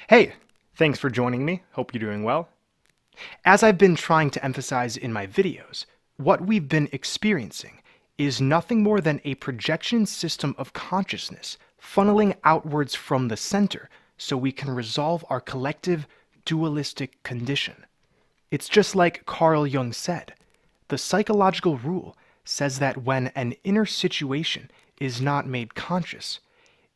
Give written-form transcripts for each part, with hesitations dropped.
Hey, thanks for joining me. Hope you're doing well. As I've been trying to emphasize in my videos, what we've been experiencing is nothing more than a projection system of consciousness funneling outwards from the center so we can resolve our collective dualistic condition. It's just like Carl Jung said, the psychological rule says that when an inner situation is not made conscious,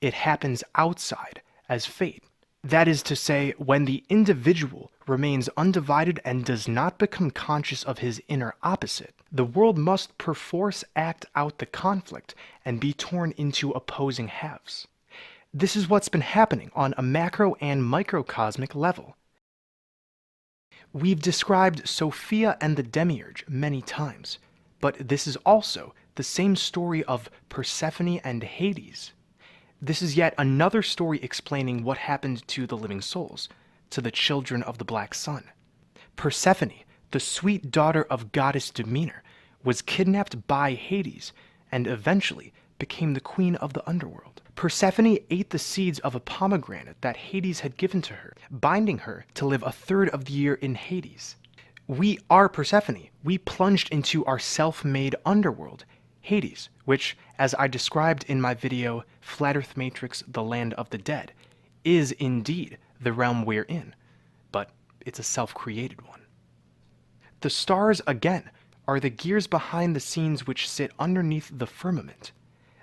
it happens outside as fate. That is to say, when the individual remains undivided and does not become conscious of his inner opposite, the world must perforce act out the conflict and be torn into opposing halves. This is what's been happening on a macro and microcosmic level. We've described Sophia and the Demiurge many times, but this is also the same story of Persephone and Hades. This is yet another story explaining what happened to the living souls, to the children of the Black Sun. Persephone, the sweet daughter of goddess Demeter, was kidnapped by Hades and eventually became the queen of the underworld. Persephone ate the seeds of a pomegranate that Hades had given to her, binding her to live a third of the year in Hades. We are Persephone. We plunged into our self-made underworld, Hades, which, as I described in my video, Flat Earth Matrix, The Land of the Dead, is indeed the realm we're in, but it's a self-created one. The stars, again, are the gears behind the scenes which sit underneath the firmament.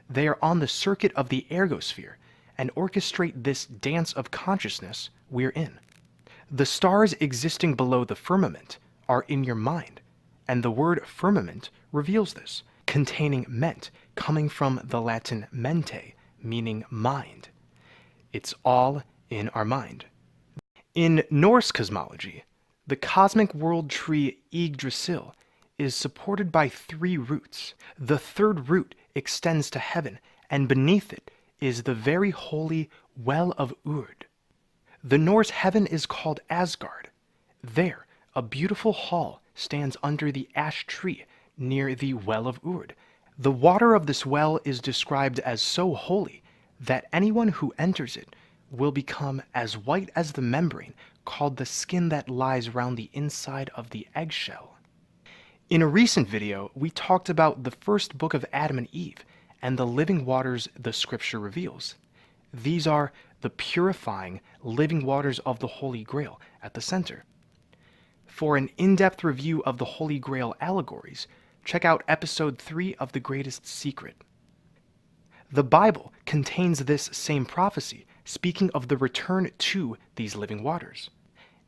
They are on the circuit of the ergosphere and orchestrate this dance of consciousness we're in. The stars existing below the firmament are in your mind, and the word firmament reveals this, containing ment, coming from the Latin mente, meaning mind. It's all in our mind. In Norse cosmology, the cosmic world tree Yggdrasil is supported by 3 roots. The third root extends to heaven, and beneath it is the very holy Well of Urd. The Norse heaven is called Asgard. There, a beautiful hall stands under the ash tree near the Well of Urd. The water of this well is described as so holy that anyone who enters it will become as white as the membrane called the skin that lies round the inside of the eggshell. In a recent video, we talked about the first book of Adam and Eve and the living waters the scripture reveals. These are the purifying living waters of the Holy Grail at the center. For an in-depth review of the Holy Grail allegories, check out episode 3 of The Greatest Secret. The Bible contains this same prophecy, speaking of the return to these living waters.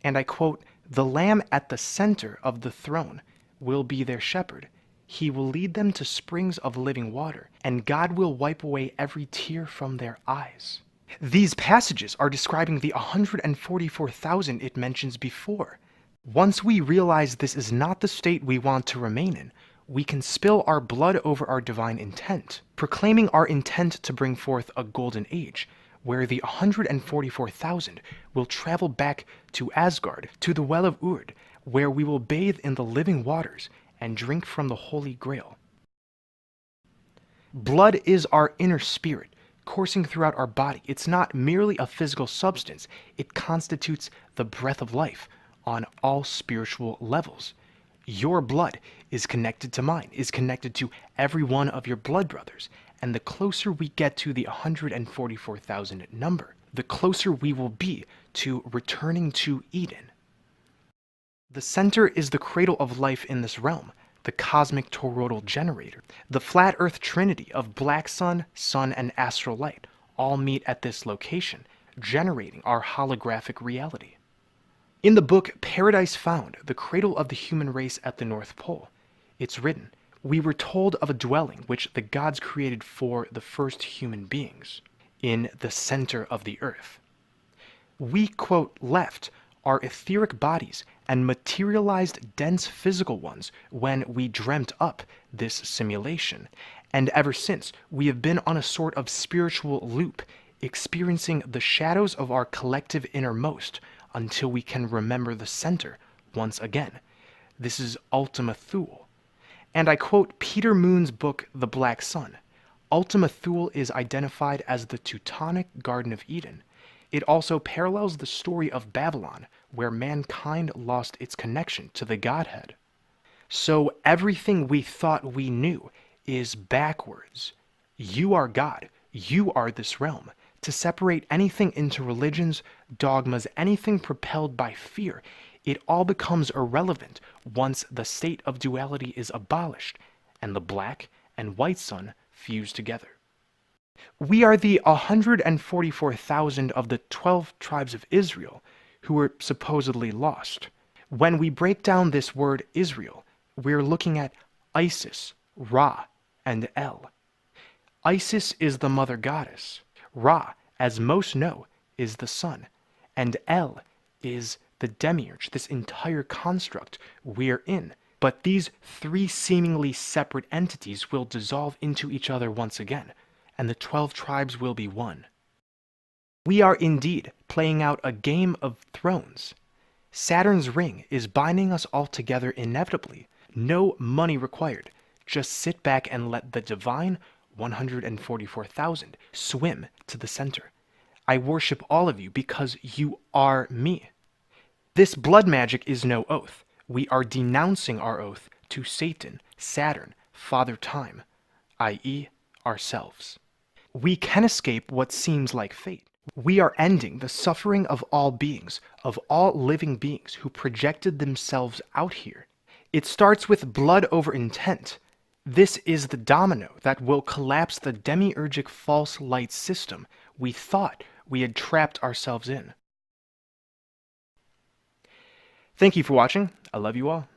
And I quote, "The Lamb at the center of the throne will be their shepherd. He will lead them to springs of living water, and God will wipe away every tear from their eyes." These passages are describing the 144,000 it mentions before. Once we realize this is not the state we want to remain in, we can spill our blood over our divine intent, proclaiming our intent to bring forth a golden age, where the 144,000 will travel back to Asgard, to the Well of Urd, where we will bathe in the living waters and drink from the Holy Grail. Blood is our inner spirit, coursing throughout our body. It's not merely a physical substance, it constitutes the breath of life on all spiritual levels. Your blood is connected to mine, is connected to every one of your blood brothers, and the closer we get to the 144,000 number, the closer we will be to returning to Eden. The center is the cradle of life in this realm, the cosmic toroidal generator. The flat earth trinity of black sun, sun, and astral light all meet at this location, generating our holographic reality. In the book Paradise Found, the cradle of the human race at the North Pole, it's written, "We were told of a dwelling which the gods created for the first human beings, in the center of the earth. We, quote, left our etheric bodies and materialized dense physical ones when we dreamt up this simulation, and ever since we have been on a sort of spiritual loop, experiencing the shadows of our collective innermost, until we can remember the center once again. This is Ultima Thule." And I quote Peter Moon's book, The Black Sun. Ultima Thule is identified as the Teutonic Garden of Eden. It also parallels the story of Babylon, where mankind lost its connection to the Godhead. So everything we thought we knew is backwards. You are God. You are this realm. To separate anything into religions, dogmas, anything propelled by fear, it all becomes irrelevant once the state of duality is abolished and the black and white sun fuse together. We are the 144,000 of the 12 tribes of Israel who were supposedly lost. When we break down this word Israel, we're looking at Isis, Ra, and El. Isis is the mother goddess. Ra, as most know, is the sun. And El is the demiurge, this entire construct we're in. But these three seemingly separate entities will dissolve into each other once again, and the 12 tribes will be one. We are indeed playing out a game of thrones. Saturn's ring is binding us all together inevitably. No money required. Just sit back and let the divine 144,000 swim to the center. I worship all of you because you are me. This blood magic is no oath. We are denouncing our oath to Satan, Saturn, Father Time, i.e., ourselves. We can escape what seems like fate. We are ending the suffering of all beings, of all living beings who projected themselves out here. It starts with blood over intent. This is the domino that will collapse the demiurgic false light system we thought we had trapped ourselves in. Thank you for watching. I love you all.